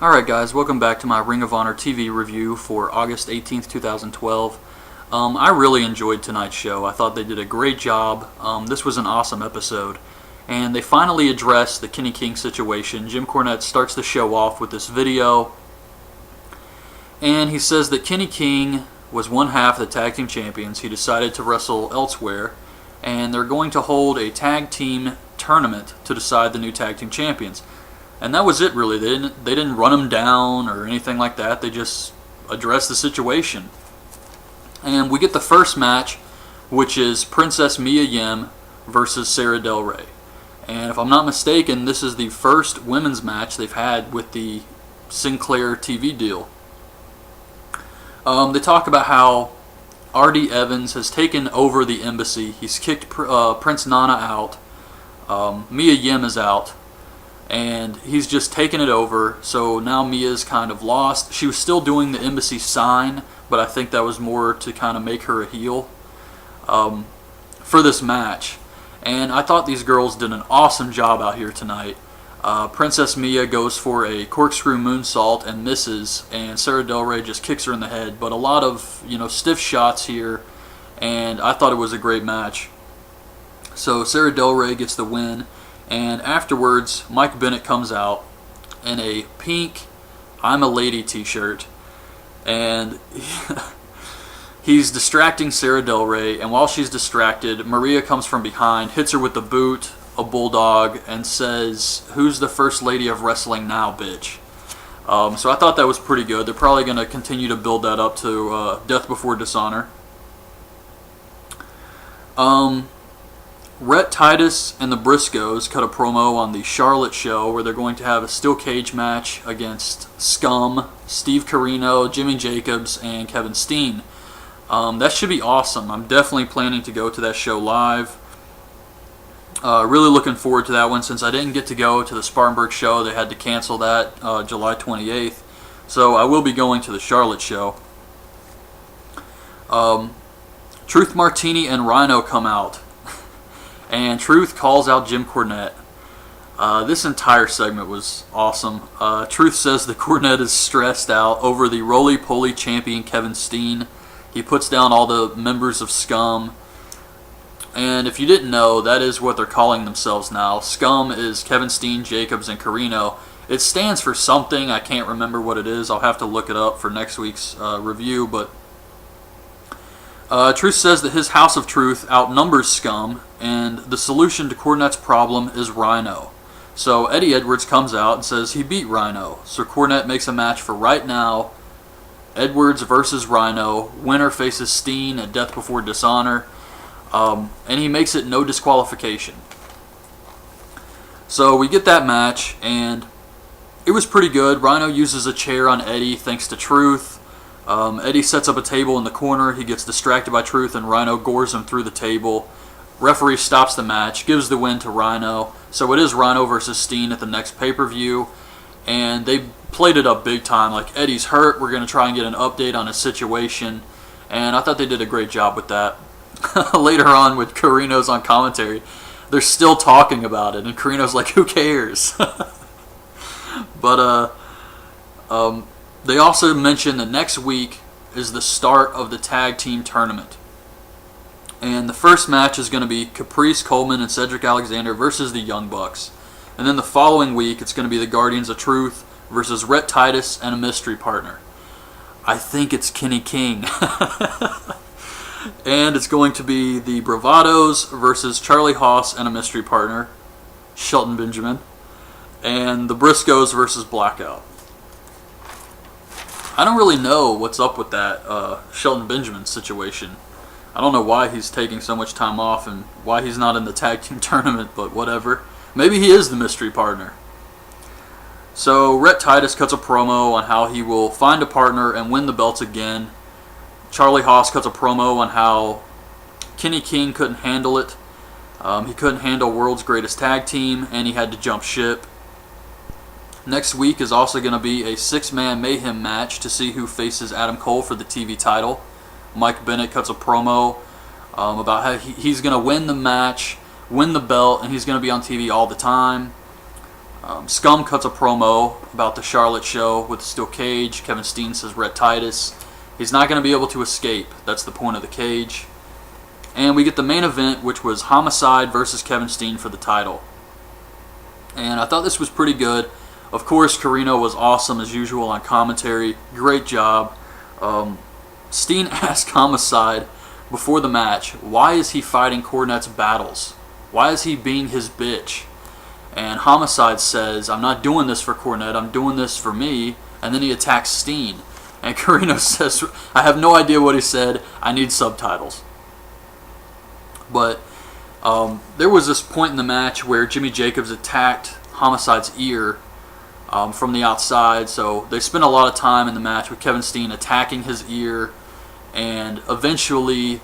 Alright guys, welcome back to my Ring of Honor TV review for August 18th, 2012. I really enjoyed tonight's show. I thought they did a great job. This was an awesome episode. And they finally addressed the Kenny King situation. Jim Cornette starts the show off with this video. And he says that Kenny King was one half the tag team champions. He decided to wrestle elsewhere. And they're going to hold a tag team tournament to decide the new tag team champions. And that was it, really. They didn't run him down or anything like that. They just addressed the situation. And we get the first match, which is Princess Mia Yim versus Sara Del Rey. And if I'm not mistaken, this is the first women's match they've had with the Sinclair TV deal. They talk about how R.D. Evans has taken over the embassy. He's kicked Prince Nana out. Mia Yim is out. And he's just taken it over, so now Mia's kind of lost. She was still doing the embassy sign, but I think that was more to kind of make her a heel for this match. And I thought these girls did an awesome job out here tonight. Princess Mia goes for a corkscrew moonsault and misses, and Sara Del Rey just kicks her in the head. But a lot of stiff shots here, and I thought it was a great match. So Sara Del Rey gets the win. And afterwards, Mike Bennett comes out in a pink I'm a Lady t-shirt. And he's distracting Sara Del Rey. And while she's distracted, Maria comes from behind, hits her with the boot, a bulldog, and says, "Who's the first lady of wrestling now, bitch?" So I thought that was pretty good. They're probably going to continue to build that up to Death Before Dishonor. Rhett Titus and the Briscoes cut a promo on the Charlotte show where they're going to have a steel cage match against Scum, Steve Corino, Jimmy Jacobs, and Kevin Steen. That should be awesome. I'm definitely planning to go to that show live. Really looking forward to that one. Since I didn't get to go to the Spartanburg show, they had to cancel that July 28th. So I will be going to the Charlotte show. Truth Martini and Rhino come out. And Truth calls out Jim Cornette. This entire segment was awesome. Truth says that Cornette is stressed out over the roly-poly champion Kevin Steen. He puts down all the members of Scum. And if you didn't know, that is what they're calling themselves now. Scum is Kevin Steen, Jacobs, and Corino. It stands for something. I can't remember what it is. I'll have to look it up for next week's review. But Truth says that his House of Truth outnumbers Scum, and the solution to Cornette's problem is Rhino. So Eddie Edwards comes out and says he beat Rhino. So Cornette makes a match for right now. Edwards versus Rhino. Winner faces Steen at Death Before Dishonor. And he makes it no disqualification. So we get that match, and it was pretty good. Rhino uses a chair on Eddie thanks to Truth. Eddie sets up a table in the corner. He gets distracted by Truth, and Rhino gores him through the table. Referee stops the match, gives the win to Rhino. So it is Rhino versus Steen at the next pay-per-view. And they played it up big time. Like, Eddie's hurt. We're going to try and get an update on his situation. And I thought they did a great job with that. Later on, with Corino's on commentary, they're still talking about it. And Corino's like, who cares? But, they also mentioned that next week is the start of the tag team tournament. And the first match is going to be Caprice Coleman and Cedric Alexander versus the Young Bucks. And then the following week, it's going to be the Guardians of Truth versus Rhett Titus and a mystery partner. I think it's Kenny King. And it's going to be the Bravados versus Charlie Haas and a mystery partner, Shelton Benjamin. And the Briscoes versus Blackout. I don't really know what's up with that Shelton Benjamin situation. I don't know why he's taking so much time off and why he's not in the tag team tournament, but whatever. Maybe he is the mystery partner. So Rhett Titus cuts a promo on how he will find a partner and win the belts again. Charlie Haas cuts a promo on how Kenny King couldn't handle it. He couldn't handle World's Greatest Tag Team, and he had to jump ship. Next week is also going to be a 6-man Mayhem match to see who faces Adam Cole for the TV title. Mike Bennett cuts a promo about how he's going to win the match, win the belt, and he's going to be on TV all the time. Scum cuts a promo about the Charlotte show with the steel cage. Kevin Steen says Rhett Titus. He's not going to be able to escape. That's the point of the cage. And we get the main event, which was Homicide versus Kevin Steen for the title. And I thought this was pretty good. Of course, Corino was awesome as usual on commentary. Great job. Steen asked Homicide before the match, why is he fighting Cornette's battles? Why is he being his bitch? And Homicide says, I'm not doing this for Cornette, I'm doing this for me. And then he attacks Steen. And Corino says, I have no idea what he said, I need subtitles. But there was this point in the match where Jimmy Jacobs attacked Homicide's ear from the outside. So they spent a lot of time in the match with Kevin Steen attacking his ear. And eventually,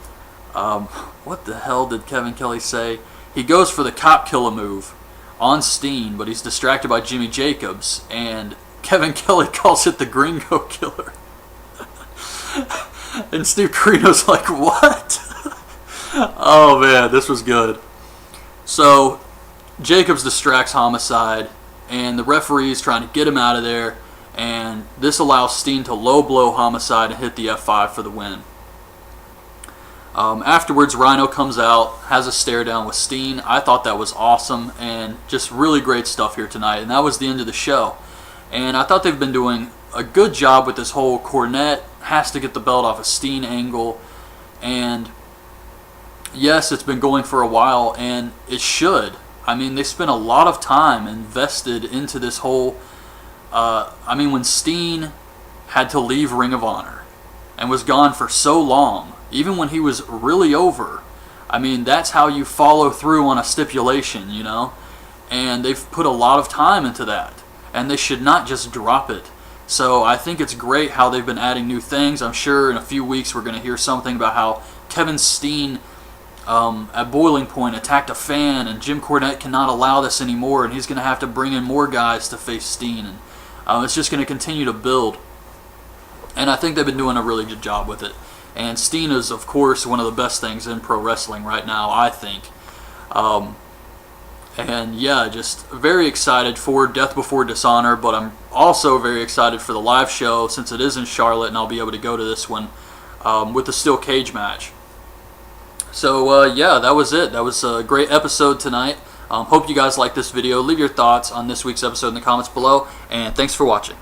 what the hell did Kevin Kelly say? He goes for the cop killer move on Steen, but he's distracted by Jimmy Jacobs. And Kevin Kelly calls it the Gringo Killer. And Steve Corino's like, what? Oh man, this was good. So Jacobs distracts Homicide, and the referee's trying to get him out of there, and this allows Steen to low blow Homicide and hit the F5 for the win. Afterwards, Rhino comes out, has a stare down with Steen. I thought that was awesome, and just really great stuff here tonight, and that was the end of the show. And I thought they've been doing a good job with this whole Cornette has to get the belt off of Steen angle, and yes, it's been going for a while, and it should. I mean, they spent a lot of time invested into this whole... when Steen had to leave Ring of Honor and was gone for so long, even when he was really over, I mean, that's how you follow through on a stipulation, you know? And they've put a lot of time into that, and they should not just drop it. So I think it's great how they've been adding new things. I'm sure in a few weeks we're going to hear something about how Kevin Steen at Boiling Point attacked a fan, and Jim Cornette cannot allow this anymore, and he's going to have to bring in more guys to face Steen, and it's just going to continue to build. And I think they've been doing a really good job with it. And Steen is, of course, one of the best things in pro wrestling right now, I think. And yeah, just very excited for Death Before Dishonor, but I'm also very excited for the live show since it is in Charlotte, and I'll be able to go to this one with the steel cage match. So yeah, that was it. That was a great episode tonight. Hope you guys liked this video. Leave your thoughts on this week's episode in the comments below, and thanks for watching.